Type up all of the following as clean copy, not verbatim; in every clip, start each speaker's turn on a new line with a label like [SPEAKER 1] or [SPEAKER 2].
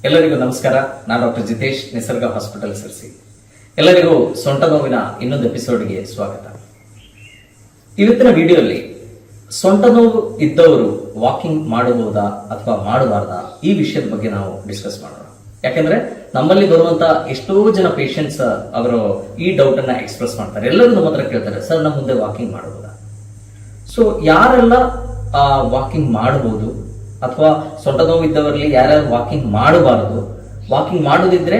[SPEAKER 1] ಎಲ್ಲರಿಗೂ ನಮಸ್ಕಾರ. ನಾನು ಡಾಕ್ಟರ್ ಜಿತೇಶ್, ನಿಸರ್ಗ ಹಾಸ್ಪಿಟಲ್ ಸರ್ಸಿ. ಎಲ್ಲರಿಗೂ ಸೊಂಟ ನೋವಿನ ಇನ್ನೊಂದು ಎಪಿಸೋಡ್ಗೆ ಸ್ವಾಗತ. ಇವತ್ತಿನ ವಿಡಿಯೋಲಿ ಸೊಂಟ ನೋವು ಇದ್ದವರು ವಾಕಿಂಗ್ ಮಾಡಬಹುದಾ ಅಥವಾ ಮಾಡಬಾರ್ದಾ ಈ ವಿಷಯದ ಬಗ್ಗೆ ನಾವು ಡಿಸ್ಕಸ್ ಮಾಡೋಣ. ಯಾಕಂದ್ರೆ ನಮ್ಮಲ್ಲಿ ಬರುವಂತ ಎಷ್ಟೋ ಜನ ಪೇಷಂಟ್ಸ್ ಅವರು ಈ ಡೌಟ್ ಅನ್ನ ಎಕ್ಸ್ಪ್ರೆಸ್ ಮಾಡ್ತಾರೆ. ಎಲ್ಲರೂ ನಮ್ಮ ಹತ್ರ ಕೇಳ್ತಾರೆ, ಸರ್ ನಮ್ಮ ಮುಂದೆ ವಾಕಿಂಗ್ ಮಾಡಬಹುದಾ? ಸೊ ಯಾರೆಲ್ಲ ವಾಕಿಂಗ್ ಮಾಡಬಹುದು ಅಥವಾ ಸೊಂಟ ನೋವು ಇದ್ದವರಲ್ಲಿ ಯಾರ್ಯಾರು ವಾಕಿಂಗ್ ಮಾಡಬಾರದು, ವಾಕಿಂಗ್ ಮಾಡೋದಿದ್ರೆ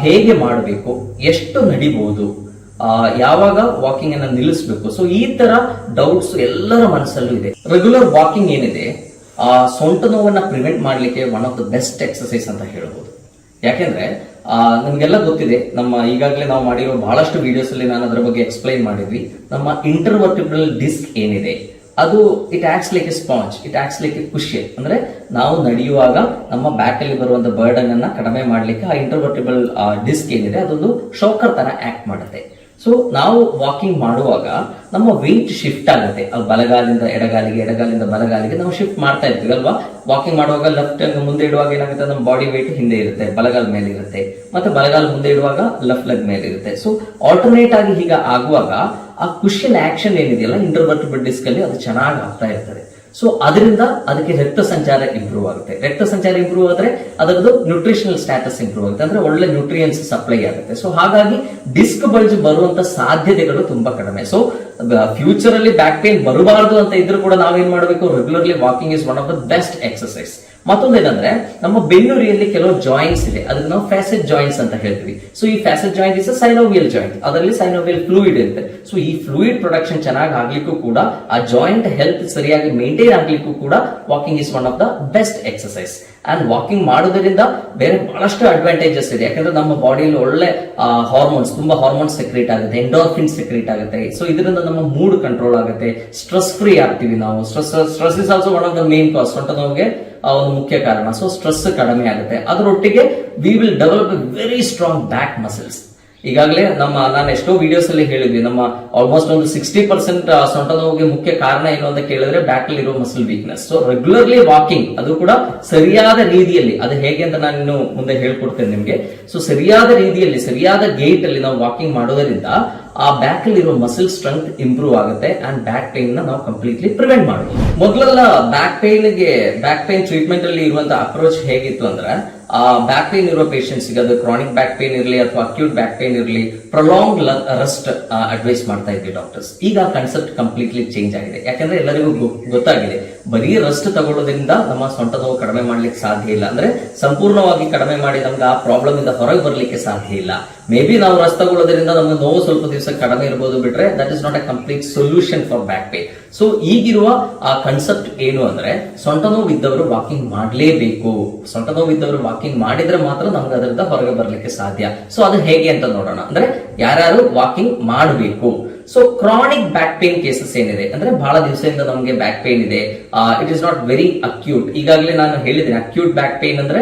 [SPEAKER 1] ಹೇಗೆ ಮಾಡಬೇಕು, ಎಷ್ಟು ನಡಿಬಹುದು, ಯಾವಾಗ ವಾಕಿಂಗ್ ಅನ್ನ ನಿಲ್ಲಿಸಬೇಕು, ಸೊ ಈ ತರ ಡೌಟ್ಸ್ ಎಲ್ಲರ ಮನಸ್ಸಲ್ಲೂ ಇದೆ. ರೆಗ್ಯುಲರ್ ವಾಕಿಂಗ್ ಏನಿದೆ ಸೊಂಟ ನೋವನ್ನ ಪ್ರಿವೆಂಟ್ ಮಾಡ್ಲಿಕ್ಕೆ one of the best exercise ಅಂತ ಹೇಳ್ಬೋದು. ಯಾಕೆಂದ್ರೆ ನಮ್ಗೆಲ್ಲ ಗೊತ್ತಿದೆ, ನಮ್ಮ ಈಗಾಗಲೇ ನಾವು ಮಾಡಿರೋ ಬಹಳಷ್ಟು ವಿಡಿಯೋಸ್ ಅಲ್ಲಿ ನಾನು ಅದರ ಬಗ್ಗೆ ಎಕ್ಸ್ಪ್ಲೈನ್ ಮಾಡಿದ್ವಿ. ನಮ್ಮ ಇಂಟರ್ವರ್ಟಿಬ್ರಲ್ ಡಿಸ್ಕ್ ಏನಿದೆ ಅದು it acts like A sponge, it acts like A cushion. ಅಂದ್ರೆ ನಾವು ನಡೆಯುವಾಗ ನಮ್ಮ ಬ್ಯಾಕ್ ಅಲ್ಲಿ ಬರುವಂತ ಬರ್ಡನ್ ಅನ್ನ ಕಡಿಮೆ ಮಾಡ್ಲಿಕ್ಕೆ ಆ ಇಂಟರ್ವರ್ಟಿಬಲ್ ಡಿಸ್ಕ್ ಏನಿದೆ ಅದೊಂದು ಶೋಕರ್ ತರ ಆಕ್ಟ್ ಮಾಡುತ್ತೆ. ಸೊ ನಾವು ವಾಕಿಂಗ್ ಮಾಡುವಾಗ ನಮ್ಮ ವೆಯ್ಟ್ ಶಿಫ್ಟ್ ಆಗುತ್ತೆ. ಬಲಗಾಲಿಂದ ಎಡಗಾಲಿಗೆ, ಎಡಗಾಲಿಂದ ಬಲಗಾಲಿಗೆ ನಾವು ಶಿಫ್ಟ್ ಮಾಡ್ತಾ ಇರ್ತೀವಿ ಅಲ್ವಾ. ವಾಕಿಂಗ್ ಮಾಡುವಾಗ ಲೆಫ್ಟ್ ಮುಂದೆ ಇಡುವಾಗ ಏನಾಗುತ್ತೆ, ನಮ್ಮ ಬಾಡಿ ವೆಯ್ಟ್ ಹಿಂದೆ ಇರುತ್ತೆ, ಬಲಗಾಲ ಮೇಲೆ ಇರುತ್ತೆ, ಮತ್ತೆ ಬಲಗಾಲ ಮುಂದೆ ಇಡುವಾಗ ಲೆಫ್ಟ್ ಲೆಗ್ ಮೇಲೆ ಇರುತ್ತೆ. ಸೊ ಆಲ್ಟರ್ನೇಟ್ ಆಗಿ ಹೀಗ ಆಗುವಾಗ ಆ ಕುಷನ್ ಆಕ್ಷನ್ ಏನಿದೆಯಲ್ಲ ಇಂಟರ್ವರ್ಟಿಬಲ್ ಡಿಸ್ಕ್ ಅಲ್ಲಿ ಅದು ಚೆನ್ನಾಗಿ ಆಗ್ತಾ ಇರ್ತದೆ. ಸೊ ಅದರಿಂದ ಅದಕ್ಕೆ ರಕ್ತ ಸಂಚಾರ ಇಂಪ್ರೂವ್ ಆಗುತ್ತೆ. ರಕ್ತ ಸಂಚಾರ ಇಂಪ್ರೂವ್ ಆದ್ರೆ ಅದರದ್ದು ನ್ಯೂಟ್ರಿಷನಲ್ ಸ್ಟ್ಯಾಟಸ್ ಇಂಪ್ರೂವ್ ಆಗುತ್ತೆ, ಅಂದ್ರೆ ಒಳ್ಳೆ ನ್ಯೂಟ್ರಿಯನ್ಸ್ ಸಪ್ಲೈ ಆಗುತ್ತೆ. ಸೊ ಹಾಗಾಗಿ ಡಿಸ್ಕ್ ಬಲ್ಜ್ ಬರುವಂತ ಸಾಧ್ಯತೆಗಳು ತುಂಬಾ ಕಡಿಮೆ. ಸೊ ಫ್ಯೂಚರ್ ಅಲ್ಲಿ ಬ್ಯಾಕ್ ಪೇನ್ ಬರಬಾರದು ಅಂತ ಇದ್ರೂ ಕೂಡ ನಾವೇನ್ ಮಾಡಬೇಕು, regularly walking is one of the best exercise. ಮತ್ತೊಂದೇನಂದ್ರೆ ನಮ್ಮ ಬೆನ್ನುರಿಯಲ್ಲಿ ಕೆಲವು ಜಾಯಿಂಟ್ಸ್ ಇದೆ, ಅದಕ್ಕೆ ನಾವು ಫ್ಯಾಸೆಟ್ ಜಾಯಿಂಟ್ಸ್ ಅಂತ ಹೇಳ್ತೀವಿ. ಸೊ ಈ facet joint is synovial joint, ಅದರಲ್ಲಿ ಸೈನೋವಿಯಲ್ ಫ್ಲೂಯಿಡ್ ಇರುತ್ತೆ. ಸೊ ಈ ಫ್ಲೂಯಿಡ್ ಪ್ರೊಡಕ್ಷನ್ ಚೆನ್ನಾಗಿ ಆಗ್ಲಿಕ್ಕೂ ಕೂಡ, ಆ ಜಾಯಿಂಟ್ ಹೆಲ್ತ್ ಸರಿಯಾಗಿ ಮೇಂಟೈನ್ ಆಗ್ಲಿಕ್ಕೂ ಕೂಡ walking is one of the best exercise. And walking ಮಾಡೋದ್ರಿಂದ ಬೇರೆ ಬಹಳಷ್ಟು ಅಡ್ವಾಂಟೇಜಸ್ ಇದೆ. ಯಾಕಂದ್ರೆ ನಮ್ಮ ಬಾಡಿಯಲ್ಲಿ ಒಳ್ಳೆ ಹಾರ್ಮೋನ್ಸ್, ತುಂಬಾ ಹಾರ್ಮೋನ್ಸ್ ಸೆಕ್ರೇಟ್ ಆಗುತ್ತೆ, ಎಂಡೋರ್ಫಿನ್ ಸೆಕ್ರೇಟ್ ಆಗುತ್ತೆ. ಸೊ ಇದರಿಂದ ನಮ್ಮ ಮೂಡ್ ಕಂಟ್ರೋಲ್ ಆಗುತ್ತೆ, ಸ್ಟ್ರೆಸ್ ಫ್ರೀ ಆಗ್ತೀವಿ ನಾವು. Stress is also one of the main cause, ಸೊಂಟ ನೋವಿಗೆ ಒಂದು ಮುಖ್ಯ ಕಾರಣ. ಸೊ ಸ್ಟ್ರೆಸ್ ಕಡಿಮೆ ಆಗುತ್ತೆ. ಅದರೊಟ್ಟಿಗೆ we will develop A very strong back muscles. ಈಗಾಗಲೇ ನಾನು ಎಷ್ಟೋ ವಿಡಿಯೋಸ್ ಅಲ್ಲಿ ಹೇಳಿದ್ವಿ, ನಮ್ಮ ಆಲ್ಮೋಸ್ಟ್ ಒಂದು 60% ಸೊಂಟ ನೋವಿಗೆ ಮುಖ್ಯ ಕಾರಣ ಏನು ಅಂತ ಕೇಳಿದ್ರೆ ಬ್ಯಾಕ್ ಅಲ್ಲಿ ಇರೋ muscle weakness. So regularly walking, ಅದು ಕೂಡ ಸರಿಯಾದ ರೀತಿಯಲ್ಲಿ, ಅದು ಹೇಗೆ ಅಂತ ನಾನು ಇನ್ನು ಮುಂದೆ ಹೇಳ್ಕೊಡ್ತೇನೆ ನಿಮ್ಗೆ. ಸೊ ಸರಿಯಾದ ರೀತಿಯಲ್ಲಿ, ಸರಿಯಾದ ಗೇಟ್ ಅಲ್ಲಿ ನಾವು ವಾಕಿಂಗ್ ಮಾಡೋದರಿಂದ ಆ ಬ್ಯಾಕ್ ಅಲ್ಲಿ ಇರೋ ಮಸಲ್ ಸ್ಟ್ರೆಂತ್ ಇಂಪ್ರೂವ್ ಆಗುತ್ತೆ ಅಂಡ್ ಬ್ಯಾಕ್ ಪೇನ್ ನಾವು ಕಂಪ್ಲೀಟ್ಲಿ ಪ್ರಿವೆಂಟ್ ಮಾಡಬಹುದು. ಮೊದಲೆಲ್ಲ ಬ್ಯಾಕ್ ಪೇನ್ ಟ್ರೀಟ್ಮೆಂಟ್ ಅಲ್ಲಿ ಇರುವಂತ ಅಪ್ರೋಚ್ ಹೇಗಿತ್ತು ಅಂದ್ರೆ, ಬ್ಯಾಕ್ ಪೇನ್ ಇರೋ ಪೇಷಂಟ್ಸ್ ಗೆ, ಅದು ಕ್ರಾನಿಕ್ ಬ್ಯಾಕ್ ಪೇನ್ ಇರಲಿ ಅಥವಾ ಅಕ್ಯೂಟ್ ಬ್ಯಾಕ್ ಪೇನ್ ಇರಲಿ, ಪ್ರೊಲಾಂಗ್ ರೆಸ್ಟ್ ಅಡ್ವೈಸ್ ಮಾಡ್ತಾ ಇದ್ವಿ ಡಾಕ್ಟರ್ಸ್. ಈಗ ಕಾನ್ಸೆಪ್ಟ್ ಕಂಪ್ಲೀಟ್ಲಿ ಚೇಂಜ್ ಆಗಿದೆ. ಯಾಕಂದ್ರೆ ಎಲ್ಲರಿಗೂ ಗೊತ್ತಾಗಿದೆ, ಬರೀ ರೆಸ್ಟ್ ತಗೊಳ್ಳೋದ್ರಿಂದ ನಮ್ಮ ಸೊಂಟ ನೋವು ಕಡಿಮೆ ಮಾಡ್ಲಿಕ್ಕೆ ಸಾಧ್ಯ ಇಲ್ಲ. ಅಂದ್ರೆ ಸಂಪೂರ್ಣವಾಗಿ ಕಡಿಮೆ ಮಾಡಿ ನಮ್ಗೆ ಆ ಪ್ರಾಬ್ಲಮ್ ಇಂದ ಹೊರಗೆ ಬರ್ಲಿಕ್ಕೆ ಸಾಧ್ಯ ಇಲ್ಲ. ಮೇ ಬಿ ನಾವು ರೆಸ್ಟ್ ತಗೊಳ್ಳೋದ್ರಿಂದ ನಮ್ಗೆ ನೋವು ಸ್ವಲ್ಪ ದಿವಸ ಕಡಿಮೆ ಇರಬಹುದು, ಬಿಟ್ರೆ that is not A complete solution for back pain. So ಈಗಿರುವ ಆ ಕಾನ್ಸೆಪ್ಟ್ ಏನು ಅಂದ್ರೆ, ಸೊಂಟ ನೋವು ಇದ್ದವರು ವಾಕಿಂಗ್ ಮಾಡಲೇಬೇಕು. ಸೊಂಟ ನೋವು ಇದ್ದವರು ವಾಕಿಂಗ್ ಮಾಡಿದ್ರೆ ಮಾತ್ರ ನಮ್ಗೆ ಅದರಿಂದ ಹೊರಗೆ ಬರ್ಲಿಕ್ಕೆ ಸಾಧ್ಯ. ಸೊ ಅದು ಹೇಗೆ ಅಂತ ನೋಡೋಣ. ಅಂದ್ರೆ ಯಾರ್ಯಾರು ವಾಕಿಂಗ್ ಮಾಡಬೇಕು. So chronic back pain cases ಏನಿದೆ ಅಂದ್ರೆ, ಬಹಳ ದಿವಸದಿಂದ ನಮಗೆ ಬ್ಯಾಕ್ ಪೇನ್ ಇದೆ, it is not very acute. ಈಗಾಗಲೇ ನಾನು ಹೇಳಿದ್ದೀನಿ, ಅಕ್ಯೂಟ್ ಬ್ಯಾಕ್ ಪೇನ್ ಅಂದ್ರೆ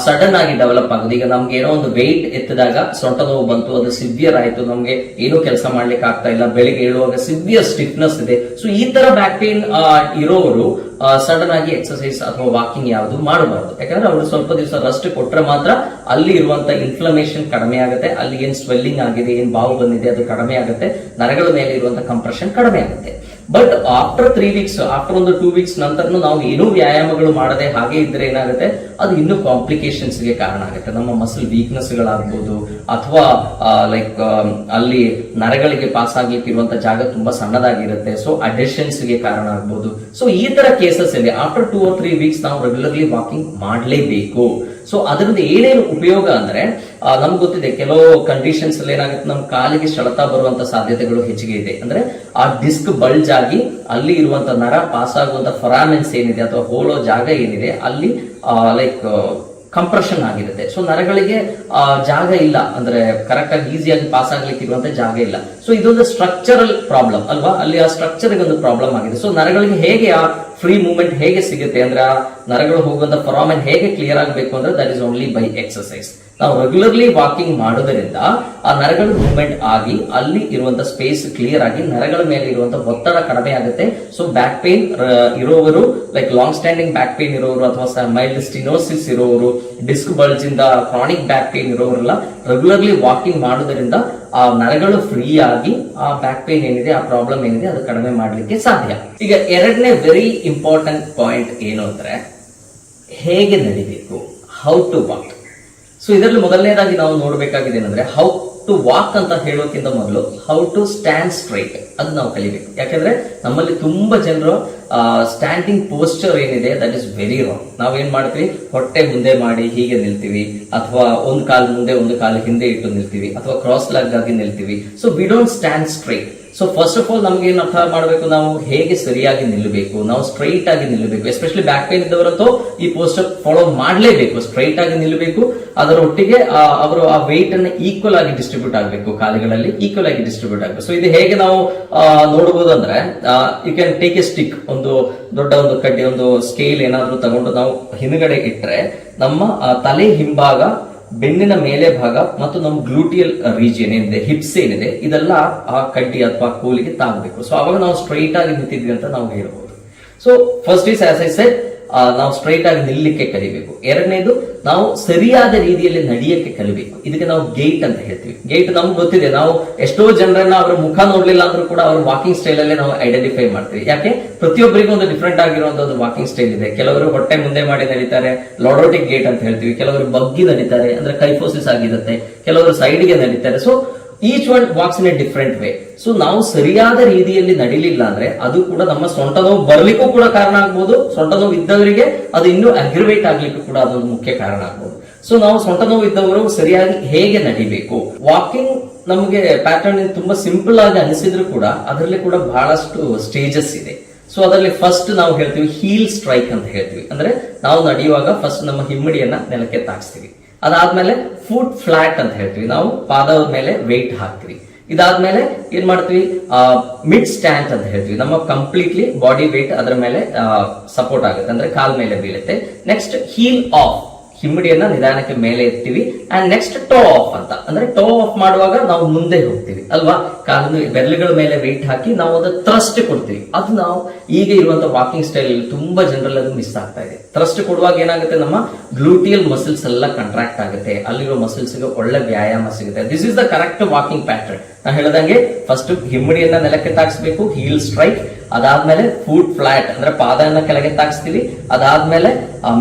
[SPEAKER 1] ಸಡನ್ ಆಗಿ ಡೆವಲಪ್ ಆಗೋದು. ಈಗ ನಮ್ಗೆ ಏನೋ ಒಂದು ವೆಯ್ಟ್ ಎತ್ತಿದಾಗ ಸೊಂಟ ನೋವು ಬಂತು, ಅದು ಸಿವಿಯರ್ ಆಯ್ತು, ನಮ್ಗೆ ಏನು ಕೆಲಸ ಮಾಡ್ಲಿಕ್ಕೆ ಆಗ್ತಾ ಇಲ್ಲ, ಬೆಳಿಗ್ಗೆ ಏಳುವಾಗ ಸಿವಿಯರ್ ಸ್ಟಿಫ್ನೆಸ್ ಇದೆ. ಸೊ ಈ ತರ ಬ್ಯಾಕ್ ಪೇನ್ ಇರೋರು ಸಡನ್ ಆಗಿ ಎಕ್ಸರ್ಸೈಸ್ ಅಥವಾ ವಾಕಿಂಗ್ ಯಾವುದು ಮಾಡಬಾರದು. ಯಾಕಂದ್ರೆ ಅವರು ಸ್ವಲ್ಪ ದಿವಸ ರೆಸ್ಟ್ ಕೊಟ್ರೆ ಮಾತ್ರ ಅಲ್ಲಿ ಇರುವಂತ ಇನ್ಫ್ಲಮೇಷನ್ ಕಡಿಮೆ ಆಗುತ್ತೆ, ಅಲ್ಲಿ ಏನ್ ಸ್ವೆಲ್ಲಿಂಗ್ ಆಗಿದೆ, ಏನ್ ಬಾವು ಬಂದಿದೆ ಅದು ಕಡಿಮೆ ಆಗುತ್ತೆ, ನರಗಳ ಮೇಲೆ ಇರುವಂತ ಕಂಪ್ರೆಷನ್ ಕಡಿಮೆ ಆಗುತ್ತೆ. ಬಟ್ ಆಫ್ಟರ್ 3 ವೀಕ್ಸ್, ಆಫ್ಟರ್ ಒಂದು 2 ವೀಕ್ಸ್ ನಂತರ ನಾವು ಏನೂ ವ್ಯಾಯಾಮಗಳು ಮಾಡದೆ ಹಾಗೆ ಇದ್ರೆ ಏನಾಗುತ್ತೆ, ಅದು ಇನ್ನೂ ಕಾಂಪ್ಲಿಕೇಶನ್ಸ್ ಗೆ ಕಾರಣ ಆಗುತ್ತೆ. ನಮ್ಮ ಮಸಲ್ ವೀಕ್ನೆಸ್ ಗಳಾಗಬಹುದು, ಅಥವಾ ಅಲ್ಲಿ ನರಗಳಿಗೆ ಪಾಸ್ ಆಗ್ಲಿಕ್ಕೆ ಇರುವಂತ ಜಾಗ ತುಂಬಾ ಸಣ್ಣದಾಗಿರುತ್ತೆ. ಸೊ ಅಡಿಷನ್ಸ್ ಗೆ ಕಾರಣ ಆಗ್ಬಹುದು. ಸೊ ಈ ತರ ಕೇಸಸ್ ಅಲ್ಲಿ ಆಫ್ಟರ್ 2 or 3 ವೀಕ್ಸ್ ನಾವು ರೆಗ್ಯುಲರ್ಲಿ ವಾಕಿಂಗ್ ಮಾಡಲೇಬೇಕು. ಸೊ ಅದರಿಂದ ಏನೇನು ಉಪಯೋಗ ಅಂದ್ರೆ, ನಮ್ಗೆ ಗೊತ್ತಿದೆ ಕೆಲವು ಕಂಡೀಷನ್ಸ್ ಅಲ್ಲಿ ಏನಾಗುತ್ತೆ, ನಮ್ಮ ಕಾಲಿಗೆ ಸೆಳೆತ ಬರುವಂತ ಸಾಧ್ಯತೆಗಳು ಹೆಚ್ಚಿಗೆ ಇದೆ. ಅಂದ್ರೆ ಆ ಡಿಸ್ಕ್ ಬಲ್ಜ್ ಆಗಿ ಅಲ್ಲಿ ಇರುವಂತ ನರ ಪಾಸ್ ಆಗುವಂತ ಫೊರಾಮೆನ್ಸ್ ಏನಿದೆ ಅಥವಾ ಹೋಲೋ ಜಾಗ ಏನಿದೆ ಅಲ್ಲಿ ಕಂಪ್ರೆಷನ್ ಆಗಿರುತ್ತೆ. ಸೊ ನರಗಳಿಗೆ ಜಾಗ ಇಲ್ಲ, ಅಂದ್ರೆ ಕರೆಕ್ಟ್ ಆಗಿ ಈಸಿಯಾಗಿ ಪಾಸ್ ಆಗ್ಲಿಕ್ಕೆ ಇರುವಂತ ಜಾಗ ಇಲ್ಲ. ಸೊ ಇದೊಂದು ಸ್ಟ್ರಕ್ಚರಲ್ ಪ್ರಾಬ್ಲಮ್ ಅಲ್ವಾ, ಅಲ್ಲಿ ಆ ಸ್ಟ್ರಕ್ಚರ್ ಒಂದು ಪ್ರಾಬ್ಲಮ್ ಆಗಿದೆ. ಸೊ ನರಗಳಿಗೆ ಹೇಗೆ ಆ ಫ್ರೀ ಮೂವ್ಮೆಂಟ್ ಹೇಗೆ ಸಿಗುತ್ತೆ ಅಂದ್ರೆ ಆ ನರಗಳು ಹೋಗುವಂತ ಫಾರ್ಮೆನ್ ಹೇಗೆ ಕ್ಲಿಯರ್ ಆಗಬೇಕು ಅಂದ್ರೆ that is only by exercise. ನಾವು ರೆಗ್ಯುಲರ್ಲಿ ವಾಕಿಂಗ್ ಮಾಡೋದ್ರಿಂದ ಆ ನರಗಳ ಮೂವ್ಮೆಂಟ್ ಆಗಿ ಅಲ್ಲಿ ಇರುವಂತ ಸ್ಪೇಸ್ ಕ್ಲಿಯರ್ ಆಗಿ ನರಗಳ ಮೇಲೆ ಇರುವಂತ ಒತ್ತಡ ಕಡಿಮೆ ಆಗುತ್ತೆ. ಸೊ ಬ್ಯಾಕ್ ಪೇನ್ ಇರೋರು, like long standing back pain ಇರೋರು ಅಥವಾ ಮೈಲ್ಡ್ ಸ್ಟಿನೋಸಿಸ್ ಇರೋರು, ಡಿಸ್ಕ್ ಬಲ್ಜ್ ಇಂದ ಕ್ರಾನಿಕ್ ಬ್ಯಾಕ್ ಪೇನ್ ಇರೋರೆಲ್ಲ ರೆಗ್ಯುಲರ್ಲಿ ವಾಕಿಂಗ್ ಮಾಡೋದ್ರಿಂದ ಆ ನರಗಳು ಫ್ರೀ ಆಗಿ ಆ ಬ್ಯಾಕ್ ಪೇನ್ ಏನಿದೆ, ಆ ಪ್ರಾಬ್ಲಮ್ ಏನಿದೆ ಅದು ಕಡಿಮೆ ಮಾಡ್ಲಿಕ್ಕೆ ಸಾಧ್ಯ. ಈಗ ಎರಡನೇ ವೆರಿ ಇಂಪಾರ್ಟೆಂಟ್ ಪಾಯಿಂಟ್ ಏನು ಅಂದ್ರೆ ಹೇಗೆ ನಡಿಬೇಕು, ಹೌ ಟು ವಾಕ್. ಸೊ ಇದರಲ್ಲಿ ಮೊದಲನೇದಾಗಿ ನಾವು ನೋಡಬೇಕಾಗಿದೆ ಏನಂದ್ರೆ ಹೌ ಟು ವಾಕ್ ಅಂತ ಹೇಳೋಕ್ಕಿಂತ ಮೊದಲು ಹೌ ಟು ಸ್ಟ್ಯಾಂಡ್ ಸ್ಟ್ರೈಟ್ ಅದು ನಾವು ಕಲಿಬೇಕು. ಯಾಕಂದ್ರೆ ನಮ್ಮಲ್ಲಿ ತುಂಬಾ ಜನರು ಸ್ಟ್ಯಾಂಡಿಂಗ್ ಪೋಸ್ಚರ್ ಏನಿದೆ ದಟ್ ಇಸ್ ವೆರಿ ರಾಂಗ್. ನಾವೇನ್ ಮಾಡ್ತೀವಿ, ಹೊಟ್ಟೆ ಮುಂದೆ ಮಾಡಿ ಹೀಗೆ ನಿಲ್ತೀವಿ, ಅಥವಾ ಒಂದು ಕಾಲು ಮುಂದೆ ಒಂದು ಕಾಲು ಹಿಂದೆ ಇಟ್ಟು ನಿಲ್ತೀವಿ, ಅಥವಾ ಕ್ರಾಸ್ ಲೆಗ್ ಆಗಿ ನಿಲ್ತೀವಿ. So we don't stand straight. So first of all ನಮ್ಗೆ ಏನ್ ಅರ್ಥ ಮಾಡಬೇಕು, ನಾವು ಹೇಗೆ ಸರಿಯಾಗಿ ನಿಲ್ಲಬೇಕು, ನಾವು ಸ್ಟ್ರೈಟ್ ಆಗಿ ನಿಲ್ಲಬೇಕು. ಎಸ್ಪೆಷಲಿ ಬ್ಯಾಕ್ ಪೇನ್ ಇದ್ದವರಂತೂ ಈ ಪೋಸ್ಟರ್ ಫಾಲೋ ಮಾಡಲೇಬೇಕು, ಸ್ಟ್ರೈಟ್ ಆಗಿ ನಿಲ್ಲಬೇಕು. ಅದರ ಒಟ್ಟಿಗೆ ಅವರು ಆ ವೆಯ್ಟ್ ಅನ್ನ ಈಕ್ವಲ್ ಆಗಿ ಡಿಸ್ಟ್ರಿಬ್ಯೂಟ್ ಆಗಬೇಕು, ಕಾಲುಗಳಲ್ಲಿ ಈಕ್ವಲ್ ಆಗಿ ಡಿಸ್ಟ್ರಿಬ್ಯೂಟ್ ಆಗಬೇಕು. ಸೊ ಇದು ಹೇಗೆ ನಾವು ನೋಡಬಹುದು ಅಂದ್ರೆ, you can take a stick, ಒಂದು ದೊಡ್ಡ ಒಂದು ಕಡ್ಡಿ, ಒಂದು ಸ್ಕೇಲ್ ಏನಾದ್ರೂ ತಗೊಂಡು ನಾವು ಹಿಂದ್ಗಡೆ ಇಟ್ರೆ ನಮ್ಮ ತಲೆ ಹಿಂಭಾಗ, ಬೆನ್ನಿನ ಮೇಲೆ ಭಾಗ ಮತ್ತು ನಮ್ಮ ಗ್ಲೂಟಿಯಲ್ ರೀಜಿಯನ್ ಏನಿದೆ, ಹಿಪ್ಸ್ ಏನಿದೆ, ಇದೆಲ್ಲ ಆ ಕಡ್ಡಿ ಅಥವಾ ಕೋಲಿಗೆ ತಾಗಬೇಕು. ಸೊ ಅವಾಗ ನಾವು ಸ್ಟ್ರೈಟ್ ಆಗಿ ನಿಂತಿದ್ವಿ ಅಂತ ನಾವು ಹೇಳ್ಬೋದು. So first is as I said, ನಾವು ಸ್ಟ್ರೈಟ್ ಆಗಿ ನಿಲ್ಲಕ್ಕೆ ಕಲಿಬೇಕು. ಎರಡನೇದು, ನಾವು ಸರಿಯಾದ ರೀತಿಯಲ್ಲಿ ನಡೆಯಕ್ಕೆ ಕಲಿಬೇಕು. ಇದಕ್ಕೆ ನಾವು ಗೇಟ್ ಅಂತ ಹೇಳ್ತೀವಿ. ಗೇಟ್ ನಮ್ಗೆ ಗೊತ್ತಿದೆ, ನಾವು ಎಷ್ಟೋ ಜನರನ್ನ ಅವರ ಮುಖ ನೋಡ್ಲಿಲ್ಲ ಅಂದ್ರೂ ಕೂಡ ಅವ್ರ ವಾಕಿಂಗ್ ಸ್ಟೈಲ್ ಅಲ್ಲೇ ನಾವು ಐಡೆಂಟಿಫೈ ಮಾಡ್ತೀವಿ. ಯಾಕೆ, ಪ್ರತಿಯೊಬ್ಬರಿಗೂ ಒಂದು ಡಿಫ್ರೆಂಟ್ ಆಗಿರುವಂತಹ ಒಂದು ವಾಕಿಂಗ್ ಸ್ಟೈಲ್ ಇದೆ. ಕೆಲವರು ಹೊಟ್ಟೆ ಮುಂದೆ ಮಾಡಿ ನಡೀತಾರೆ, ಲಾಡೋಟಿಕ್ ಗೇಟ್ ಅಂತ ಹೇಳ್ತೀವಿ. ಕೆಲವರು ಬಗ್ಗಿ ನಡೀತಾರೆ, ಅಂದ್ರೆ ಕೈಫೋಸಿಸ್ ಆಗಿರುತ್ತೆ. ಕೆಲವರು ಸೈಡ್ಗೆ ನಡೀತಾರೆ. So each one walks in a different way. So ನಾವು ಸರಿಯಾದ ರೀತಿಯಲ್ಲಿ ನಡಿಲಿಲ್ಲ ಅಂದ್ರೆ ಅದು ಕೂಡ ನಮ್ಮ ಸೊಂಟ ನೋವು ಬರ್ಲಿಕ್ಕೂ ಕೂಡ ಕಾರಣ ಆಗ್ಬೋದು. ಸೊಂಟ ನೋವು ಇದ್ದವರಿಗೆ ಅದು ಇನ್ನೂ ಅಗ್ರಿವೇಟ್ ಆಗ್ಲಿಕ್ಕೂ ಕೂಡ ಅದೊಂದು ಮುಖ್ಯ ಕಾರಣ ಆಗ್ಬೋದು. ಸೊ ನಾವು ಸೊಂಟ ನೋವು ಇದ್ದವರು ಸರಿಯಾಗಿ ಹೇಗೆ ನಡಿಬೇಕು, ವಾಕಿಂಗ್ ನಮಗೆ ಪ್ಯಾಟರ್ನ್ ತುಂಬಾ ಸಿಂಪಲ್ ಆಗಿ ಅನಿಸಿದ್ರು ಕೂಡ ಅದರಲ್ಲಿ ಕೂಡ ಬಹಳಷ್ಟು ಸ್ಟೇಜಸ್ ಇದೆ. ಸೊ ಅದರಲ್ಲಿ ಫಸ್ಟ್ ನಾವು ಹೇಳ್ತೀವಿ ಹೀಲ್ ಸ್ಟ್ರೈಕ್ ಅಂತ ಹೇಳ್ತೀವಿ. ಅಂದ್ರೆ ನಾವು ನಡೆಯುವಾಗ ಫಸ್ಟ್ ನಮ್ಮ ಹಿಮ್ಮಡಿಯನ್ನ ನೆಲಕ್ಕೆ ತಾಗಿಸ್ತೀವಿ. ಅದಾದ್ಮೇಲೆ ಫುಟ್ ಫ್ಲಾಟ್ ಅಂತ ಹೇಳ್ತೀವಿ, ನಾವು ಪಾದದ ಮೇಲೆ ವೆಯ್ಟ್ ಹಾಕ್ತೀವಿ. ಇದಾದ್ಮೇಲೆ ಏನ್ ಮಾಡ್ತೀವಿ, ಮಿಡ್ ಸ್ಟ್ಯಾಂಡ್ ಅಂತ ಹೇಳ್ತೀವಿ, ನಮ್ಮ ಕಂಪ್ಲೀಟ್ಲಿ ಬಾಡಿ ವೆಯ್ಟ್ ಅದರ ಮೇಲೆ ಸಪೋರ್ಟ್ ಆಗುತ್ತೆ, ಅಂದ್ರೆ ಕಾಲ್ ಮೇಲೆ ಬೀಳುತ್ತೆ. ನೆಕ್ಸ್ಟ್ ಹೀಲ್ ಆಫ್, ಹಿಮ್ಮಡಿಯನ್ನ ನಿಧಾನಕ್ಕೆ ಮೇಲೆ ಎತ್ತೀವಿ. ಅಂಡ್ ನೆಕ್ಸ್ಟ್ ಟೋ ಆಫ್ ಅಂತ, ಅಂದ್ರೆ ಟೋ ಆಫ್ ಮಾಡುವಾಗ ನಾವು ಮುಂದೆ ಹೋಗ್ತೀವಿ ಅಲ್ವಾ, ಕಾಲಿನ ಬೆರಳುಗಳ ಮೇಲೆ ವೆಯ್ಟ್ ಹಾಕಿ ನಾವು ಅದು ಥ್ರಸ್ಟ್ ಕೊಡ್ತೀವಿ. ಅದು ನಾವು ಈಗ ಇರುವಂತಹ ವಾಕಿಂಗ್ ಸ್ಟೈಲ್ ತುಂಬಾ ಜನರಲ್ಲಿ ಅದು ಮಿಸ್ ಆಗ್ತಾ ಇದೆ. ಥ್ರಸ್ಟ್ ಕೊಡುವಾಗ ಏನಾಗುತ್ತೆ, ನಮ್ಮ ಗ್ಲೂಟಿಯಲ್ ಮಸಲ್ಸ್ ಎಲ್ಲ ಕಾಂಟ್ರಾಕ್ಟ್ ಆಗುತ್ತೆ, ಅಲ್ಲಿರೋ ಮಸಲ್ಸ್ ಗೆ ಒಳ್ಳೆ ವ್ಯಾಯಾಮ ಸಿಗುತ್ತೆ. This is the correct walking pattern. ನಾ ಹೇಳ್ದಂಗೆ ಫಸ್ಟ್ ಹಿಮ್ಮಡಿಯನ್ನ ನೆಲಕ್ಕೆ ತಾಗಿಸ್ಬೇಕು, ಹೀಲ್ ಸ್ಟ್ರೈಕ್. ಅದಾದ್ಮೇಲೆ ಫುಟ್ ಫ್ಲಾಟ್ ಅಂದ್ರೆ ಪಾದನ ಕೆಳಗೆ ತಾಗಿಸ್ತೀವಿ. ಅದಾದ್ಮೇಲೆ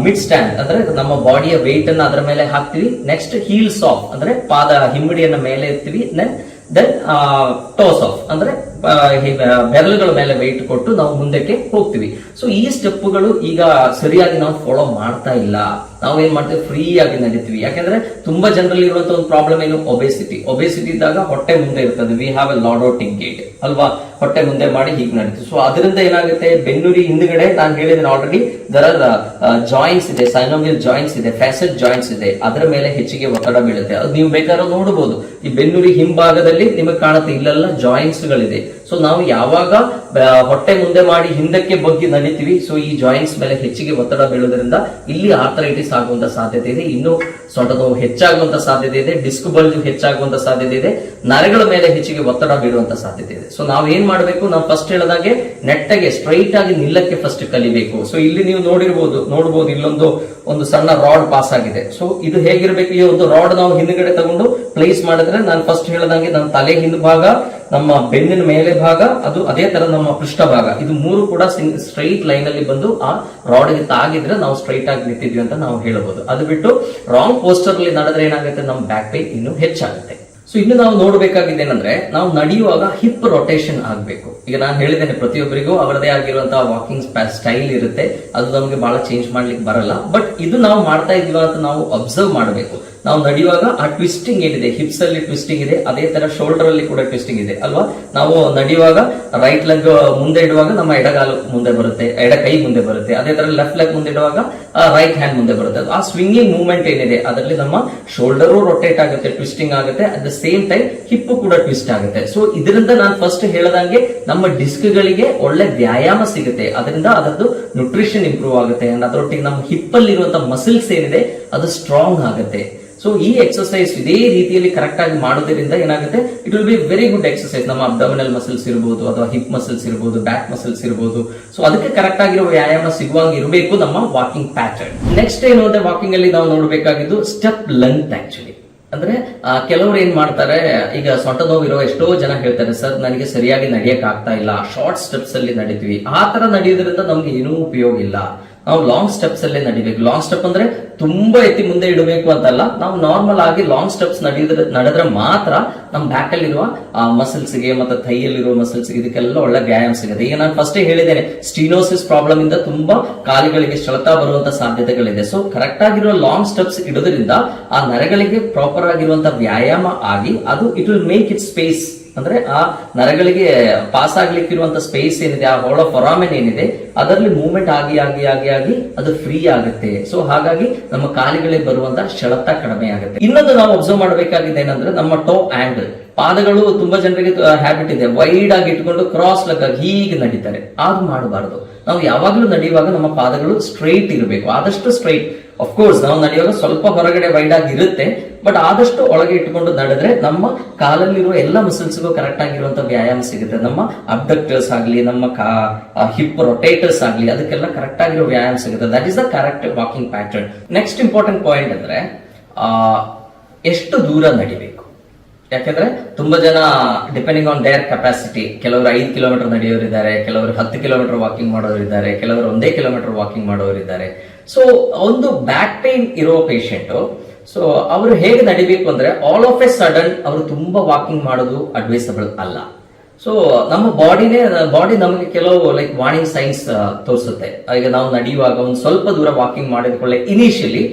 [SPEAKER 1] ಮಿಡ್ ಸ್ಟ್ಯಾಂಡ್ ಅಂದ್ರೆ ನಮ್ಮ ಬಾಡಿಯ ವೆಯ್ಟ್ ಅನ್ನ ಅದರ ಮೇಲೆ ಹಾಕ್ತಿವಿ. ನೆಕ್ಸ್ಟ್ ಹೀಲ್ಸ್ ಆಫ್ ಅಂದ್ರೆ ಪಾದ ಹಿಮ್ಮಡಿಯನ್ನ ಮೇಲೆ ಎತ್ತೀವಿ. ದೆನ್ ಟೋಸ್ ಆಫ್ ಅಂದ್ರೆ ಬೆರಳುಗಳ ಮೇಲೆ ವೆಯ್ಟ್ ಕೊಟ್ಟು ನಾವು ಮುಂದಕ್ಕೆ ಹೋಗ್ತೀವಿ. ಸೊ ಈ ಸ್ಟೆಪ್ಗಳು ಈಗ ಸರಿಯಾಗಿ ನಾವು ಫಾಲೋ ಮಾಡ್ತಾ ಇಲ್ಲ. ನಾವು ಏನ್ ಮಾಡ್ತೀವಿ, ಫ್ರೀ ಆಗಿ ನಡೀತೀವಿ. ಯಾಕಂದ್ರೆ ತುಂಬಾ ಜನರಲ್ಲಿ ಇರುವಂತಹ ಒಂದು ಪ್ರಾಬ್ಲಮ್ ಏನು, ಒಬೆಸಿಟಿ. ಒಬೆಸಿಟಿ ಇದ್ದಾಗ ಹೊಟ್ಟೆ ಮುಂದೆ ಇರ್ತದೆ, ವಿ ಹ್ಯಾವ್ ಎ ಲಾಡೋಟಿಕ್ ಗೇಟ್ ಅಲ್ವಾ, ಹೊಟ್ಟೆ ಮುಂದೆ ಮಾಡಿ ಹೀಗೆ ನಡೀತೀವಿ. ಸೊ ಅದರಿಂದ ಏನಾಗುತ್ತೆ, ಬೆನ್ನುರಿ ಹಿಂದ್ಗಡೆ ನಾನು ಹೇಳಿದ್ರೆ ಆಲ್ರೆಡಿ ದರ್ ಆರ್ ಜಾಯಿಂಟ್ಸ್ ಇದೆ, ಸೈನೋವಿಯಲ್ ಜಾಯಿಂಟ್ಸ್ ಇದೆ, ಫ್ಯಾಸೆಟ್ ಜಾಯಿಂಟ್ಸ್ ಇದೆ, ಅದರ ಮೇಲೆ ಹೆಚ್ಚಿಗೆ ಒತ್ತಡ ಬೀಳುತ್ತೆ. ಅದು ನೀವು ಬೇಕಾದ್ರೂ ನೋಡಬಹುದು. ಈ ಬೆನ್ನುರಿ ಹಿಂಭಾಗದಲ್ಲಿ ನಿಮಗೆ ಕಾಣುತ್ತೆ, ಇಲ್ಲೆಲ್ಲ ಜಾಯಿಂಟ್ಸ್ ಗಳಿದೆ. ಸೊ ನಾವು ಯಾವಾಗ ಹೊಟ್ಟೆ ಮುಂದೆ ಮಾಡಿ ಹಿಂದಕ್ಕೆ ಬಗ್ಗಿ ನಡೀತೀವಿ, ಸೊ ಈ ಜಾಯಿಂಟ್ಸ್ ಮೇಲೆ ಹೆಚ್ಚಿಗೆ ಒತ್ತಡ ಬೀಳೋದ್ರಿಂದ ಇಲ್ಲಿ ಆರ್ಥರೈಟಿಸ್ ಆಗುವಂತ ಸಾಧ್ಯತೆ ಇದೆ, ಇನ್ನು ಸೊಂಟ ನೋವು ಹೆಚ್ಚಾಗುವಂತ ಸಾಧ್ಯತೆ ಇದೆ, ಡಿಸ್ಕ್ ಬಲ್ಜ್ ಹೆಚ್ಚಾಗುವಂತ ಸಾಧ್ಯತೆ ಇದೆ, ನರಗಳ ಮೇಲೆ ಹೆಚ್ಚಿಗೆ ಒತ್ತಡ ಬೀಳುವಂತ ಸಾಧ್ಯತೆ ಇದೆ. ಸೊ ನಾವ್ ಏನ್ ಮಾಡಬೇಕು, ನಾವು ಫಸ್ಟ್ ಹೇಳಿದಾಗೆ ನೆಟ್ಟಗೆ ಸ್ಟ್ರೈಟ್ ಆಗಿ ನಿಲ್ಲಕ್ಕೆ ಫಸ್ಟ್ ಕಲಿಬೇಕು. ಸೊ ಇಲ್ಲಿ ನೀವು ನೋಡಬಹುದು ಇಲ್ಲೊಂದು ಸಣ್ಣ ರಾಡ್ ಪಾಸ್ ಆಗಿದೆ. ಸೊ ಇದು ಹೇಗಿರ್ಬೇಕು, ಈ ಒಂದು ರಾಡ್ ನಾವು ಹಿಂದ್ಗಡೆ ತಗೊಂಡು ಪ್ಲೇಸ್ ಮಾಡಿದ್ರೆ, ನಾನು ಫಸ್ಟ್ ಹೇಳಿದಂಗೆ ನಮ್ಮ ತಲೆ ಹಿಂಭಾಗ, ನಮ್ಮ ಬೆನ್ನಿನ ಮೇಲೆ ಭಾಗ, ಅದು ಅದೇ ತರ ನಮ್ಮ ಪೃಷ್ಠಭಾಗ, ಇದು ಮೂರು ಕೂಡ ಸ್ಟ್ರೈಟ್ ಲೈನ್ ಅಲ್ಲಿ ಬಂದು ಆ ರಾಡ್ ಗೆ ತಾಗಿದ್ರೆ ನಾವು ಸ್ಟ್ರೈಟ್ ಆಗಿ ನಿಂತಿದ್ವಿ ಅಂತ ನಾವು ಹೇಳಬಹುದು. ಅದು ಬಿಟ್ಟು ರಾಂಗ್ ಪೋಸ್ಟರ್ ಅಲ್ಲಿ ನಡೆದ್ರೆ ಏನಾಗುತ್ತೆ, ನಮ್ಮ ಬ್ಯಾಕ್ ಪೇನ್ ಇನ್ನೂ ಹೆಚ್ಚಾಗುತ್ತೆ. ಸೊ ಇನ್ನು ನಾವು ನೋಡಬೇಕಾಗಿದೆ ಏನಂದ್ರೆ, ನಾವು ನಡೆಯುವಾಗ ಹಿಪ್ ರೊಟೇಷನ್ ಆಗಬೇಕು. ಈಗ ನಾನು ಹೇಳಿದ್ದೇನೆ, ಪ್ರತಿಯೊಬ್ಬರಿಗೂ ಅವರದೇ ಆಗಿರುವಂತಹ ವಾಕಿಂಗ್ ಸ್ಟೈಲ್ ಇರುತ್ತೆ, ಅದು ನಮಗೆ ಬಹಳ ಚೇಂಜ್ ಮಾಡ್ಲಿಕ್ಕೆ ಬರಲ್ಲ. ಬಟ್ ಇದು ನಾವು ಮಾಡ್ತಾ ಇದೀವ ಅಂತ ನಾವು ಅಬ್ಸರ್ವ್ ಮಾಡಬೇಕು. ನಾವು ನಡೆಯುವಾಗ ಆ ಟ್ವಿಸ್ಟಿಂಗ್ ಏನಿದೆ, ಹಿಪ್ಸ್ ಅಲ್ಲಿ ಟ್ವಿಸ್ಟಿಂಗ್ ಇದೆ, ಅದೇ ತರ ಶೋಲ್ಡರ್ ಅಲ್ಲಿ ಕೂಡ ಟ್ವಿಸ್ಟಿಂಗ್ ಇದೆ ಅಲ್ವಾ. ನಾವು ನಡೆಯುವಾಗ ರೈಟ್ ಲೆಗ್ ಮುಂದೆ ಇಡುವಾಗ ನಮ್ಮ ಎಡಗಾಲು ಮುಂದೆ ಬರುತ್ತೆ, ಎಡ ಕೈ ಮುಂದೆ ಬರುತ್ತೆ. ಅದೇ ತರ ಲೆಫ್ಟ್ ಲೆಗ್ ಮುಂದೆ ಇಡುವಾಗ ರೈಟ್ ಹ್ಯಾಂಡ್ ಮುಂದೆ ಬರುತ್ತೆ. ಆ ಸ್ವಿಂಗಿಂಗ್ ಮೂವ್ಮೆಂಟ್ ಏನಿದೆ ಅದರಲ್ಲಿ ನಮ್ಮ ಶೋಲ್ಡರ್ ರೊಟೇಟ್ ಆಗುತ್ತೆ, ಟ್ವಿಸ್ಟಿಂಗ್ ಆಗುತ್ತೆ, at the same time hip ಕೂಡ ಟ್ವಿಸ್ಟ್ ಆಗುತ್ತೆ. ಸೊ ಇದರಿಂದ ನಾನು ಫಸ್ಟ್ ಹೇಳದಂಗೆ ನಮ್ಮ ಡಿಸ್ಕ್ ಗಳಿಗೆ ಒಳ್ಳೆ ವ್ಯಾಯಾಮ ಸಿಗುತ್ತೆ, ಅದರಿಂದ ಅದರದ್ದು ನ್ಯೂಟ್ರಿಷನ್ ಇಂಪ್ರೂವ್ ಆಗುತ್ತೆ, ಅದರೊಟ್ಟಿಗೆ ನಮ್ಮ ಹಿಪ್ ಅಲ್ಲಿ ಇರುವಂತಹ ಮಸಿಲ್ಸ್ ಏನಿದೆ ಅದು ಸ್ಟ್ರಾಂಗ್ ಆಗುತ್ತೆ. ಸೊ ಈ ಎಕ್ಸರ್ಸೈಸ್ ಇದೇ ರೀತಿಯಲ್ಲಿ ಕರೆಕ್ಟ್ ಆಗಿ ಮಾಡೋದ್ರಿಂದ ಏನಾಗುತ್ತೆ, it will be very good exercise. ನಮ್ಮ ಅಬ್ಡಮಿನಲ್ ಮಸಲ್ಸ್ ಇರಬಹುದು, ಅಥವಾ ಹಿಪ್ ಮಸಲ್ಸ್ ಇರಬಹುದು, ಬ್ಯಾಕ್ ಮಸಲ್ಸ್ ಇರಬಹುದು. ಸೊ ಅದಕ್ಕೆ ಕರೆಕ್ಟ್ ಆಗಿರೋ ವ್ಯಾಯಾಮ ಸಿಗುವಂಗೆ ಇರಬೇಕು ನಮ್ಮ ವಾಕಿಂಗ್ ಪ್ಯಾಟರ್ನ್. ನೆಕ್ಸ್ಟ್ ಏನು ಅಂದ್ರೆ ವಾಕಿಂಗ್ ಅಲ್ಲಿ ನಾವು ನೋಡಬೇಕಾಗಿದ್ದು ಸ್ಟೆಪ್ ಲೆಂತ್. ಆಕ್ಚುಲಿ ಅಂದ್ರೆ ಕೆಲವರು ಏನ್ ಮಾಡ್ತಾರೆ, ಈಗ ಸೊಂಟ ನೋವಿರೋ ಎಷ್ಟೋ ಜನ ಹೇಳ್ತಾರೆ, ಸರ್ ನನಗೆ ಸರಿಯಾಗಿ ನಡೆಯಕ್ ಆಗ್ತಾ ಇಲ್ಲ, ಶಾರ್ಟ್ ಸ್ಟೆಪ್ಸ್ ಅಲ್ಲಿ ನಡೀತೀವಿ. ಆ ತರ ನಡೆಯೋದ್ರಿಂದ ನಮ್ಗೆ ಏನೂ ಉಪಯೋಗ ಇಲ್ಲ. ನಾವು ಲಾಂಗ್ ಸ್ಟೆಪ್ಸ್ ಅಲ್ಲೇ ನಡಿಬೇಕು. ಲಾಂಗ್ ಸ್ಟೆಪ್ ಅಂದ್ರೆ ತುಂಬಾ ಎತ್ತಿ ಮುಂದೆ ಇಡಬೇಕು ಅಂತಲ್ಲ, ನಾವು ನಾರ್ಮಲ್ ಆಗಿ ಲಾಂಗ್ ಸ್ಟೆಪ್ಸ್ ನಡೆದ್ರೆ ಮಾತ್ರ ನಮ್ಮ ಬ್ಯಾಕ್ ಅಲ್ಲಿರುವ ಮಸಲ್ಸ್ ಗೆ ಮತ್ತೆ ಥೈಯಲ್ಲಿರುವ ಮಸಲ್ಸ್ ಇದಕ್ಕೆಲ್ಲ ಒಳ್ಳೆ ವ್ಯಾಯಾಮ ಸಿಗುತ್ತೆ. ಈಗ ನಾನು ಫಸ್ಟ್ ಹೇಳಿದ್ದೇನೆ, ಸ್ಟೀನೋಸಿಸ್ ಪ್ರಾಬ್ಲಮ್ ಇಂದ ತುಂಬಾ ಕಾಲುಗಳಿಗೆ ಸೆಳೆತ ಬರುವಂತ ಸಾಧ್ಯತೆಗಳಿದೆ. ಸೊ ಕರೆಕ್ಟ್ ಆಗಿರೋ ಲಾಂಗ್ ಸ್ಟೆಪ್ಸ್ ಇಡೋದ್ರಿಂದ ಆ ನರಗಳಿಗೆ ಪ್ರಾಪರ್ ಆಗಿರುವಂತಹ ವ್ಯಾಯಾಮ ಆಗಿ ಅದು it will make it space. ಅಂದ್ರೆ ಆ ನರಗಳಿಗೆ ಪಾಸ್ ಆಗ್ಲಿಕ್ಕಿರುವಂತ ಸ್ಪೇಸ್ ಏನಿದೆ, ಆ ಹೋಳೋ ಫೊರಾಮೆನ್ ಏನಿದೆ ಅದರಲ್ಲಿ ಮೂವ್ಮೆಂಟ್ ಆಗಿ ಆಗಿ ಆಗಿ ಆಗಿ ಅದು ಫ್ರೀ ಆಗುತ್ತೆ. ಸೊ ಹಾಗಾಗಿ ನಮ್ಮ ಕಾಲಿಗಳಿಗೆ ಬರುವಂತ ಸೆಳೆತ ಕಡಿಮೆ ಆಗುತ್ತೆ. ಇನ್ನೊಂದು ನಾವು ಅಬ್ಸರ್ವ್ ಮಾಡಬೇಕಾಗಿದೆ ಏನಂದ್ರೆ ನಮ್ಮ ಟೋ ಆಂಗಲ್. ಪಾದಗಳು ತುಂಬಾ ಜನರಿಗೆ ಹ್ಯಾಬಿಟ್ ಇದೆ, ವೈಡ್ ಆಗಿ ಇಟ್ಕೊಂಡು ಕ್ರಾಸ್ ಲೆಗ್ ಆಗಿ ಹೀಗೆ ನಡೀತಾರೆ. ಅದು ಮಾಡಬಾರ್ದು. ನಾವು ಯಾವಾಗ್ಲೂ ನಡೆಯುವಾಗ ನಮ್ಮ ಪಾದಗಳು ಸ್ಟ್ರೈಟ್ ಇರಬೇಕು, ಆದಷ್ಟು ಸ್ಟ್ರೈಟ್. ಅಫ್ಕೋರ್ಸ್ ನಾವು ನಡೆಯುವಾಗ ಸ್ವಲ್ಪ ಹೊರಗಡೆ ವೈಡ್ ಆಗಿ ಇರುತ್ತೆ, ಬಟ್ ಆದಷ್ಟು ಒಳಗೆ ಇಟ್ಕೊಂಡು ನಡೆದ್ರೆ ನಮ್ಮ ಕಾಲಲ್ಲಿರುವ ಎಲ್ಲ ಮಸಲ್ಸ್ಗೂ ಕರೆಕ್ಟ್ ಆಗಿರುವಂತ ವ್ಯಾಯಾಮ ಸಿಗುತ್ತೆ. ನಮ್ಮ ಅಬ್ಡಕ್ಟರ್ಸ್ ಆಗ್ಲಿ, ನಮ್ಮ ಹಿಪ್ ರೊಟೇಟರ್ಸ್ ಆಗ್ಲಿ, ಅದಕ್ಕೆಲ್ಲ ಕರೆಕ್ಟ್ ಆಗಿರೋ ವ್ಯಾಯಾಮ ಸಿಗುತ್ತೆ. That is the correct walking pattern. Next important point ಅಂದ್ರೆ ಎಷ್ಟು ದೂರ ನಡಿಬೇಕು. ಯಾಕಂದ್ರೆ ತುಂಬಾ ಜನ ಡಿಪೆಂಡಿಂಗ್ ಆನ್ ದೇರ್ ಕೆಪಾಸಿಟಿ, ಕೆಲವರು 5 ಕಿಲೋಮೀಟರ್ ನಡೆಯೋರಿದ್ದಾರೆ, ಕೆಲವರು 10 ಕಿಲೋಮೀಟರ್ ವಾಕಿಂಗ್ ಮಾಡೋರಿದ್ದಾರೆ, ಕೆಲವರು 1 ಕಿಲೋಮೀಟರ್ ವಾಕಿಂಗ್ ಮಾಡೋರಿದ್ದಾರೆ. ಸೊ ಒಂದು ಬ್ಯಾಕ್ ಪೇನ್ ಇರೋ ಪೇಷಂಟ್, ಸೊ ಅವರು ಹೇಗೆ ನಡಿಬೇಕು ಅಂದ್ರೆ ಆಲ್ ಆಫ್ ಎ ಸಡನ್ ಅವರು ತುಂಬಾ ವಾಕಿಂಗ್ ಮಾಡೋದು ಅಡ್ವೈಸಬಲ್ ಅಲ್ಲ. ಸೊ ನಮ್ಮ ಬಾಡಿ ನಮಗೆ ಕೆಲವು ಲೈಕ್ ವಾರ್ನಿಂಗ್ ಸೈನ್ಸ್ ತೋರಿಸುತ್ತೆ. ಈಗ ನಾವು ನಡೆಯುವಾಗ ಒಂದು ಸ್ವಲ್ಪ ದೂರ ವಾಕಿಂಗ್ ಮಾಡಿದ್ಕೊಳ್ಳೆ ಇನಿಷಿಯಲಿ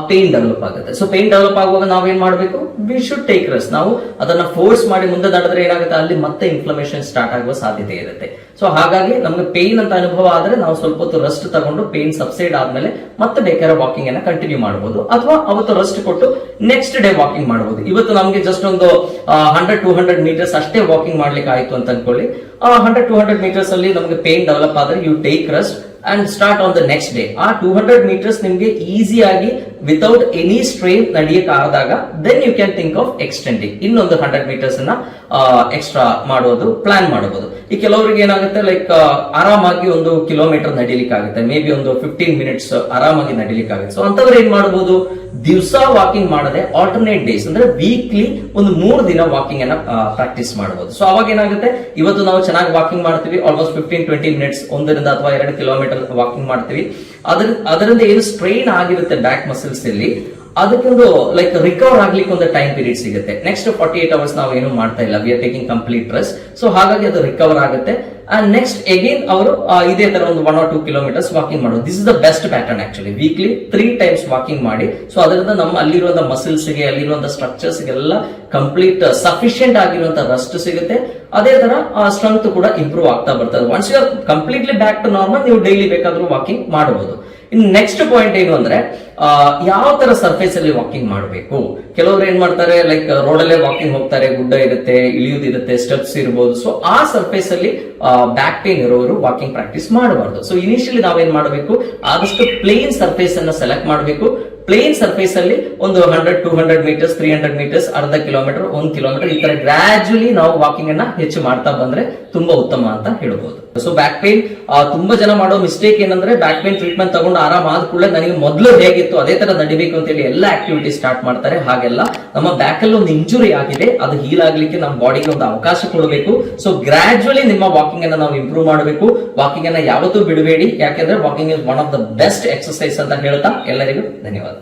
[SPEAKER 1] ಪೇನ್ ಡೆವಲಪ್ ಆಗುತ್ತೆ. ಸೊ ಪೇನ್ ಡೆವಲಪ್ ಆಗುವಾಗ ನಾವೇನ್ ಮಾಡಬೇಕು, ವಿ ಶುಡ್ ಟೇಕ್ ರೆಸ್ಟ್. ನಾವು ಅದನ್ನ ಫೋರ್ಸ್ ಮಾಡಿ ಮುಂದೆ ನಡೆದ್ರೆ ಏನಾಗುತ್ತೆ, ಅಲ್ಲಿ ಮತ್ತೆ ಇನ್ಫ್ಲಮೇಷನ್ ಸ್ಟಾರ್ಟ್ ಆಗುವ ಸಾಧ್ಯತೆ ಇರುತ್ತೆ. ಸೊ ಹಾಗಾಗಿ ನಮಗೆ ಪೇನ್ ಅಂತ ಅನುಭವ ಆದ್ರೆ ನಾವು ಸ್ವಲ್ಪ ಹೊತ್ತು ರೆಸ್ಟ್ ತಗೊಂಡು ಪೇನ್ ಸಬ್ಸೈಡ್ ಆದ್ಮೇಲೆ ಮತ್ತೆ ಬೇಕಾದ್ರೆ ವಾಕಿಂಗ್ ಅನ್ನ ಕಂಟಿನ್ಯೂ ಮಾಡಬಹುದು, ಅಥವಾ ಅವತ್ತು ರೆಸ್ಟ್ ಕೊಟ್ಟು ನೆಕ್ಸ್ಟ್ ಡೇ ವಾಕಿಂಗ್ ಮಾಡಬಹುದು. ಇವತ್ತು ನಮಗೆ ಜಸ್ಟ್ ಒಂದು 100-200 ಮೀಟರ್ಸ್ ಅಷ್ಟೇ ವಾಕಿಂಗ್ ಮಾಡ್ಲಿಕ್ಕೆ ಆಯ್ತು ಅಂತ ಅನ್ಕೊಳ್ಳಿ. 100-200 ಮೀಟರ್ಸ್ ಅಲ್ಲಿ ನಮಗೆ ಪೇನ್ ಡೆವಲಪ್ ಆದ್ರೆ you take rest and start on the next day. ಆ 200 ಮೀಟರ್ಸ್ ನಿಮ್ಗೆ ಈಸಿಯಾಗಿ ವಿತೌಟ್ ಎನಿ ಸ್ಟ್ರೈನ್ ನಡೆಯಕ್ಕೆ ಆದಾಗ then you can think of extending. ಇನ್ನೊಂದು 100 ಮೀಟರ್ಸ್ ಅನ್ನ ಎಕ್ಸ್ಟ್ರಾ ಮಾಡೋದು ಪ್ಲಾನ್ ಮಾಡಬಹುದು. ಈ ಕೆಲವರಿಗೆ ಏನಾಗುತ್ತೆ, ಲೈಕ್ ಆರಾಮಾಗಿ 1 ಕಿಲೋಮೀಟರ್ ನಡಿಲಿಕ್ಕೆ ಆಗುತ್ತೆ, ಮೇ ಬಿ ಒಂದು 15 ಮಿನಿಟ್ಸ್ ಆರಾಮಾಗಿ ನಡಿಲಿಕ್ಕೆ ಆಗುತ್ತೆ. ಸೊ ಅಂತವ್ರು ಏನ್ ಮಾಡಬಹುದು, ದಿವಸ ವಾಕಿಂಗ್ ಮಾಡದೆ ಆಲ್ಟರ್ನೇಟ್ ಡೇಸ್ ಅಂದ್ರೆ ವೀಕ್ಲಿ ಒಂದು 3 ದಿನ ವಾಕಿಂಗ್ ಅನ್ನ ಪ್ರಾಕ್ಟೀಸ್ ಮಾಡಬಹುದು. ಸೊ ಅವಾಗ ಏನಾಗುತ್ತೆ, ಇವತ್ತು ನಾವು ಚೆನ್ನಾಗಿ ವಾಕಿಂಗ್ ಮಾಡ್ತೀವಿ, ಆಲ್ಮೋಸ್ಟ್ 15-20 ಮಿನಿಟ್ಸ್ 1 ಅಥವಾ 2 ಕಿಲೋಮೀಟರ್ ವಾಕಿಂಗ್ ಮಾಡ್ತೀವಿ. ಅದರಿಂದ ಏನು ಸ್ಟ್ರೈನ್ ಆಗಿರುತ್ತೆ ಬ್ಯಾಕ್ ಮಸಲ್ಸ್ ಅಲ್ಲಿ, ಅದಕ್ಕೊಂದು ಲೈಕ್ ರಿಕವರ್ ಆಗ್ಲಿಕ್ಕೆ ಒಂದು ಟೈಮ್ ಪೀರಿಯಡ್ ಸಿಗುತ್ತೆ. ನೆಕ್ಸ್ಟ್ 48 ಅವರ್ಸ್ ನಾವು ಏನು ಮಾಡ್ತಾ ಇಲ್ಲ, we are taking complete rest. So ಹಾಗಾಗಿ ಅದು ರಿಕವರ್ ಆಗುತ್ತೆ. ಅಂಡ್ ನೆಕ್ಸ್ಟ್ ಅಗೇನ್ ಅವರು ಇದೇ ತರ ಒಂದು 1 or 2 ಕಿಲೋಮೀಟರ್ಸ್ ವಾಕಿಂಗ್ ಮಾಡೋದು. This is the best pattern actually. Weekly 3 times walking ಮಾಡಿ. ಸೊ ಅದರಿಂದ ನಮ್ಮ ಅಲ್ಲಿರುವಂತಹ ಮಸಲ್ಸ್ ಗೆ, ಅಲ್ಲಿರುವಂತಹ ಸ್ಟ್ರಕ್ಚರ್ಸ್ ಗೆಲ್ಲ ಕಂಪ್ಲೀಟ್ ಸಫಿಶಿಯಂಟ್ ಆಗಿರುವಂತಹ ರೆಸ್ಟ್ ಸಿಗುತ್ತೆ. ಅದೇ ತರ ಸ್ಟ್ರೆಂತ್ ಕೂಡ ಇಂಪ್ರೂವ್ ಆಗ್ತಾ ಬರ್ತದೆ. Once you are completely back to normal, ನೀವು ಡೈಲಿ ಬೇಕಾದ್ರೂ ವಾಕಿಂಗ್ ಮಾಡಬಹುದು. ಇನ್ನು ನೆಕ್ಸ್ಟ್ ಪಾಯಿಂಟ್ ಏನು ಅಂದ್ರೆ ಯಾವ ತರ ಸರ್ಫೇಸ್ ಅಲ್ಲಿ ವಾಕಿಂಗ್ ಮಾಡಬೇಕು. ಕೆಲವರು ಏನ್ ಮಾಡ್ತಾರೆ, ಲೈಕ್ ರೋಡಲ್ಲೇ ವಾಕಿಂಗ್ ಹೋಗ್ತಾರೆ, ಗುಡ್ಡ ಇರುತ್ತೆ, ಇಳಿಯುವುದಿರುತ್ತೆ, ಸ್ಟೆಪ್ಸ್ ಇರಬಹುದು. ಸೊ ಆ ಸರ್ಫೇಸ್ ಅಲ್ಲಿ ಬ್ಯಾಕ್ ಪೇನ್ ಇರೋರು ವಾಕಿಂಗ್ ಪ್ರಾಕ್ಟೀಸ್ ಮಾಡಬಾರ್ದು. ಸೊ ಇನಿಷಿಯಲಿ ನಾವೇನ್ ಮಾಡಬೇಕು, ಆದಷ್ಟು ಪ್ಲೇನ್ ಸರ್ಫೇಸ್ ಅನ್ನ ಸೆಲೆಕ್ಟ್ ಮಾಡಬೇಕು. ಪ್ಲೇನ್ ಸರ್ಫೇಸ್ ಅಲ್ಲಿ ಒಂದು 100-200 ಮೀಟರ್ಸ್, 300 ಮೀಟರ್ಸ್, ಅರ್ಧ ಕಿಲೋಮೀಟರ್, 1 ಕಿಲೋಮೀಟರ್, ಈ ತರ ಗ್ರಾಜುಲಿ ನಾವು ವಾಕಿಂಗ್ ಅನ್ನ ಹೆಚ್ಚು ಮಾಡ್ತಾ ಬಂದ್ರೆ ತುಂಬಾ ಉತ್ತಮ ಅಂತ ಹೇಳ್ಬೋದು. ಸೊ ಬ್ಯಾಕ್ ಪೇನ್ ತುಂಬಾ ಜನ ಮಾಡೋ ಮಿಸ್ಟೇಕ್ ಏನಂದ್ರೆ, ಬ್ಯಾಕ್ ಪೇನ್ ಟ್ರೀಟ್ಮೆಂಟ್ ತಗೊಂಡು ಆರಾಮ ಆದ ಕೂಡಲೇ ನನಗೆ ಮೊದಲು ಹೇಗಿತ್ತು ಅದೇ ತರ ನಡಿಬೇಕು ಅಂತ ಹೇಳಿ ಎಲ್ಲ ಆಕ್ಟಿವಿಟಿ ಸ್ಟಾರ್ಟ್ ಮಾಡ್ತಾರೆ. ಹಾಗೆಲ್ಲ ನಮ್ಮ ಬ್ಯಾಕ್ ಅಲ್ಲಿ ಒಂದು ಇಂಜುರಿ ಆಗಿದೆ, ಅದು ಹೀಲ್ ಆಗ್ಲಿಕ್ಕೆ ನಮ್ಮ ಬಾಡಿಗೆ ಒಂದು ಅವಕಾಶ ಕೊಡಬೇಕು. ಸೊ ಗ್ರಾಜುಲಿ ನಿಮ್ಮ ವಾಕಿಂಗ್ ಅನ್ನ ನಾವು ಇಂಪ್ರೂವ್ ಮಾಡಬೇಕು. ವಾಕಿಂಗ್ ಅನ್ನ ಯಾವತ್ತೂ ಬಿಡಬೇಡಿ, ಯಾಕೆಂದ್ರೆ walking is one of the best exercise ಅಂತ ಹೇಳ್ತಾ ಎಲ್ಲರಿಗೂ ಧನ್ಯವಾದ.